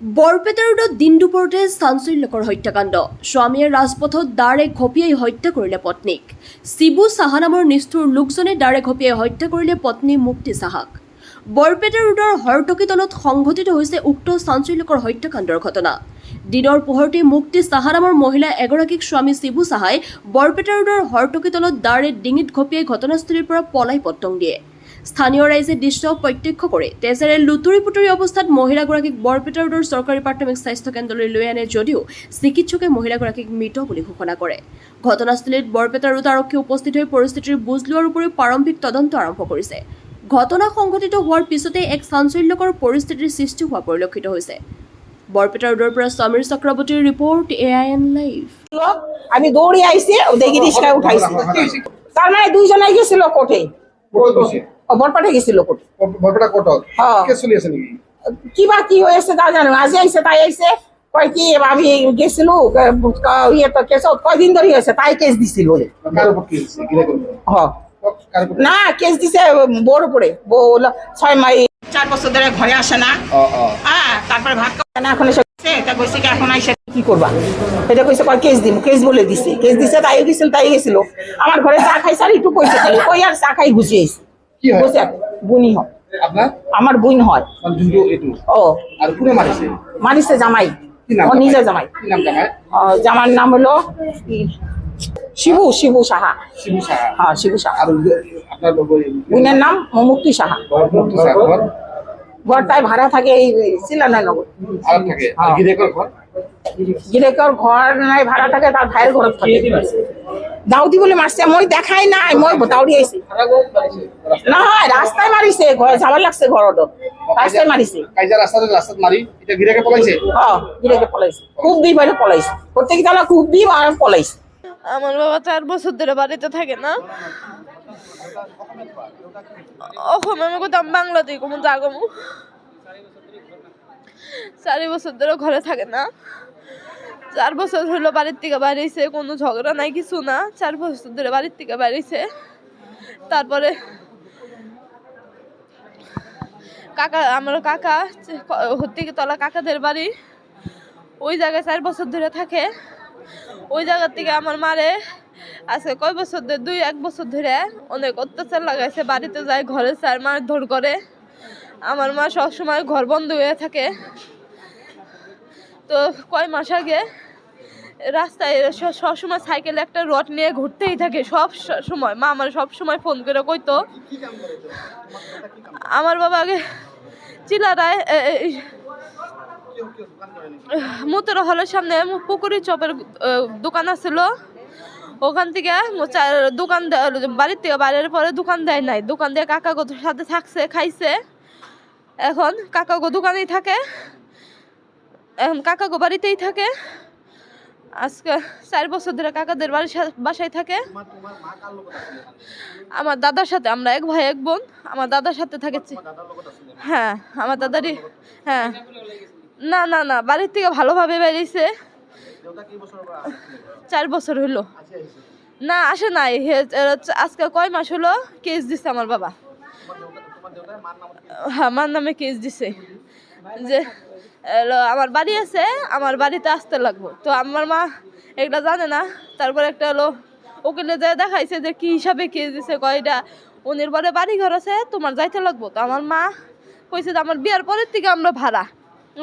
বৰপেটা ৰোডত দিন দুপৰতে চাঞ্চল্যকৰ হত্যাকাণ্ড। স্বামীয়ে ৰাজপথত দাৰে ঘপিয়াই হত্যা কৰিলে পত্নীক। শিবু চাহা নামৰ নিষ্ঠুৰ লোকজনে দাৰে ঘপিয়াই হত্যা কৰিলে পত্নী মুক্তি চাহাক। বৰপেটা ৰোডৰ হৰটকীতলত সংঘটিত হৈছে উক্ত চাঞ্চল্যকৰ হত্যাকাণ্ডৰ ঘটনা। দিনৰ পোহৰতে মুক্তি চাহা নামৰ মহিলা এগৰাকীক স্বামী শিবু চাহাই বৰপেটা ৰোডৰ হৰটকীতলত দাৰে ডিঙিত ঘপিয়াই ঘটনাস্থলীৰ পৰা পলাই পত্তং দিয়ে। স্থানীয় ৰাইজে দৃশ্য প্ৰত্যক্ষ কৰে তেজেৰে লুতুৰি পুতুৰি অৱস্থাত মহিলাগৰাকীক বৰপেটা ৰোডৰ চৰকাৰী প্ৰাথমিক স্বাস্থ্য কেন্দ্ৰলৈ লৈ আনে যদিও চিকিৎসকে মহিলাগৰাকীক মৃত বুলি ঘোষণা কৰে। ঘটনাস্থলীত বৰপেটা ৰোড আৰক্ষী উপস্থিত হৈ পৰিস্থিতিৰ বুজ লোৱাৰ উপৰিও প্ৰাৰম্ভিক তদন্ত আৰম্ভ কৰিছে। ঘটনা সংঘটিত হোৱাৰ পিছতে এক চাঞ্চল্যকৰ পৰিস্থিতিৰ সৃষ্টি হোৱা পৰিলক্ষিত হৈছে। বৰপেটা ৰোডৰ পৰা সমীৰ চক্ৰৱৰ্তীৰ ৰিপৰ্ট, AIN লাইভ। আমি দৌড়ে আইছি দেখি রিস্কায় উঠাইছি তার মানে দুইজনাই গেছিল কোর্টে বরপাটে গেছিল কোর্টে বরপেটা কোর্টত হ্যাঁ। কেস চলি আছে নাকি কিবা কি হয়েছে তা জানো আজি আইছে তাই আইছে কয় কি আমি গেছিল ইয়ে তো কেস কয়দিন ধরে হয়েছে তাই কেস দিছিল বলে কার উপর কেস গিরে করব হ্যাঁ কার উপর না কেস দিছে বড় উপরে বল 6 মাস 4 বছর ধরে ঘরে আসে না হ্যাঁ তারপরে ভাত খায় না এখন এসে এটা কইছে কি এখন আইসা কি করবা এটা কইছে কয় কেস দিম কেস বলে দিছে কেস দিছে তাই গেছিল তাই গেছিল আমার ঘরে চা খাইছে আর একটু কইছে খালি কই আর চা খাই গুছিয়ে আইছে কি হয় বুঝছে বুনি হয় আপনার আমার বোন হয় মানে দুটো এটু ও আর কোনে মারিছে মারিছে জামাই কি নাম ও নিজে জামাই কি নাম জামাই জামার নাম হলো শিবু শিবু সাহা শিবু সাহা হ্যাঁ শিবু সাহা আর আপনার বোনের নাম মুক্তি সাহা মুক্তি সাহা ঘর ঘর তাই ভাড়া থাকে এই শিলানগর আর থাকে আর গিরে কর ঘর গিরেকর ঘর নাই ভাড়া থাকে তার ভাইয়ের ঘর থাকে দাউদি বলে মারছে মই দেখাই নাই মই দাউদি আইছি না রাস্তায় মারিছে ঘর ঝামেলা লাগছে ঘরত রাস্তায় মারিছে কাইজা রাস্তাত মারি এটা গিরেকে পলাইছে হ্যাঁ গিরেকে পলাইছে খুব দি বাইরে পলাইছে প্রত্যেক তালা খুব দি আর পলাইছে আমার বাবা 4 বছর ধরে বাড়িতে থাকে না এখন আমি কোথাও বাংলাতেই কোনো জাগমু 4 বছর ধরে ঘরে থাকে না 4 বছর হলো বাড়ির থেকে বাড়িয়েছে কোনো ঝগড়া নাই কিছু না 4 বছর ধরে বাড়ির থেকে বাড়িয়েছে তারপরে কাকা আমার কাকা হত্তিকে তলা কাকাদের বাড়ি ওই জায়গায় 4 বছর ধরে থাকে ওই জায়গা থেকে আমার মারে আজকে কয় বছর ধরে 2-1 বছর ধরে অনেক অত্যাচার লাগাইছে বাড়িতে যায় ঘরে চার মারধর করে আমার মা সবসময় ঘর বন্ধ হয়ে থাকে তো কয় মাস আগে রাস্তায় সবসময় সাইকেলে একটা রড নিয়ে ঘুরতেই থাকে সব সময় মা আমার সবসময় ফোন করে কইতো আমার বাবা আগে চিলারায় মুতের হলের সামনে পুকুরি চপের দোকান আছিল ওখান থেকে দোকান বাড়ির থেকে বাইরের পরে দোকান দেয় নাই দোকান দিয়ে কাকাগোর সাথে থাকছে খাইছে এখন কাকাগো দোকানেই থাকে এখন কাকাগো বাড়িতেই থাকে আজকে 4 বছর ধরে কাকাদের বাসায় থাকে আমার দাদার সাথে আমরা এক ভাই এক বোন আমার দাদার সাথে থাকে হ্যাঁ আমার দাদারই হ্যাঁ না না না বাড়ির থেকে ভালোভাবে বেরিয়েছে 4 বছর হলো না আসে নাই আজকে কয় মাস হলো কেস দিছে আমার বাবা হ্যাঁ মার নামে কেস দিছে যে আমার বাড়ি আছে আমার বাড়িতে আসতে লাগবো তো আমার মা এটা জানে না তারপর একটা হলো উকিলে যায় দেখাইছে যে কি হিসাবে কেস দিছে কয়টা উনির পরে বাড়ি ঘর আছে তোমার যাইতে লাগবো তো আমার মা কইছে যে আমার বিয়ার পরের থেকে আমরা ভাড়া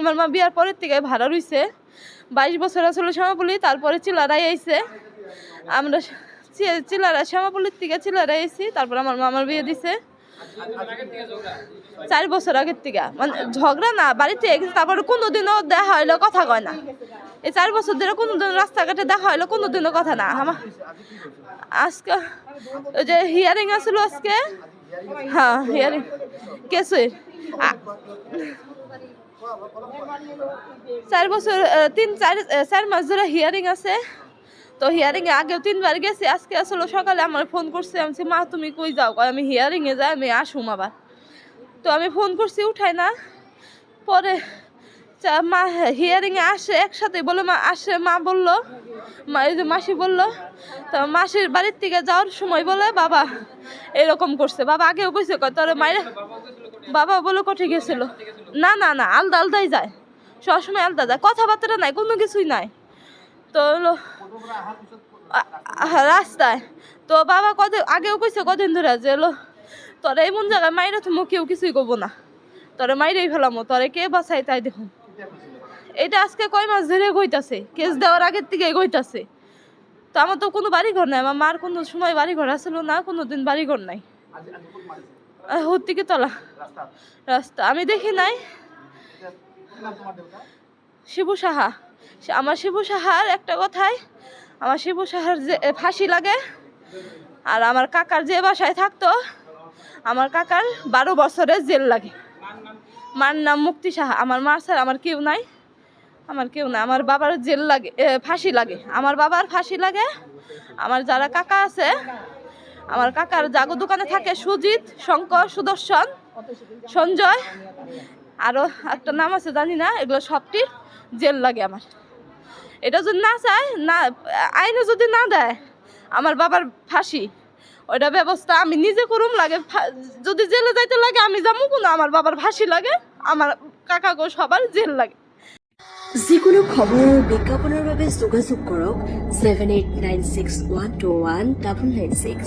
আমার মা বিয়ার পরের থেকে ভাড়া রইছে 22 বছর আসলে শ্যামাপুলি তারপরে চিলারাই আইছে আমরা চিলারা শ্যামাপুলির থেকে চিলারাই আইছি তারপর আমার মা আমার বিয়ে দিছে 4 বছর আগের থেকে মানে ঝগড়া না বাড়িতে তারপরে কোনোদিনও দেখা হইলো কথা কয় না এই 4 বছর ধরে কোনোদিন রাস্তাঘাটে দেখা হইলো কোনোদিনও কথা না আমার আজকে ওই যে হিয়ারিং আসলো আজকে হ্যাঁ হিয়ারিং কেসে 4 বছর 3-4 মাস ধরে হিয়ারিং আছে তো হিয়ারিং এ আগেও 3 বার গেছি আজকে আসলে সকালে আমার ফোন করছে আমি মা তুমি কই যাও আমি হিয়ারিং এ যাই আমি আসুম আবার তো আমি ফোন করছি উঠাই না পরে মা হিয়ারিং এ আসে একসাথে বলে মা আসে মা বললো মা এই যে মাসি বললো তো মাসির বাড়ির থেকে যাওয়ার সময় বলে বাবা এরকম করছে বাবা আগেও কইছে তোর মায়ের বাবা বলে কোঠে গেছিল না না না আলাদা আলাদাই যায় সবসময় আলাদা যায়, কথাবার্তা নাই, কোনো কিছুই নাই। তো হলো রাস্তায় তো বাবা আগেও কইছে কদিন ধরে যে হলো তোরা এমন জায়গায় মাইরে তুমি কেউ কিছুই করবো না, তোরে মাইরেই ফেলামো, তোরে কে বাঁচাই তাই দেখুন। এটা আজকে কয় মাস ধরে গইতাছে, কেস দেওয়ার আগের থেকে গইতাছে। তো আমার তো কোনো বাড়িঘর নাই, আমার মার কোনো সময় বাড়িঘর আসলো না, কোনো দিন বাড়িঘর নাই। হত্তিকে তলা রাস্তা আমি দেখি নাই। শিবু সাহা, আমার শিবু সাহার একটা কথায়, আমার শিবু সাহার যে ফাঁসি লাগে। আর আমার কাকার যে বাসায় থাকতো, আমার কাকার 12 বছরের জেল লাগে। মার নাম মুক্তি সাহা। আমার মার স্যার আমার কেউ নাই, আমার কেউ নাই। আমার বাবার জেল লাগে, ফাঁসি লাগে, আমার বাবার ফাঁসি লাগে। আমার যারা কাকা আছে, আমার কাকার জাগো দোকানে থাকে সুজিত, শঙ্কর, সুদর্শন, সঞ্জয়, আরও একটা নাম আছে জানি না, এগুলো সবটির জেল লাগে আমার। এটা যদি না চায়, না আইনে যদি না দেয় আমার বাবার ফাঁসি, ওইটা ব্যবস্থা আমি নিজে করুম। লাগে যদি জেলে যাইতে লাগে আমি যাবো, কোনো আমার বাবার ফাঁসি লাগে, আমার কাকাগো সবার জেল লাগে। যিকোনো খবৰ আৰু বিজ্ঞাপনৰ বাবে যোগাযোগ কৰক 7896121996।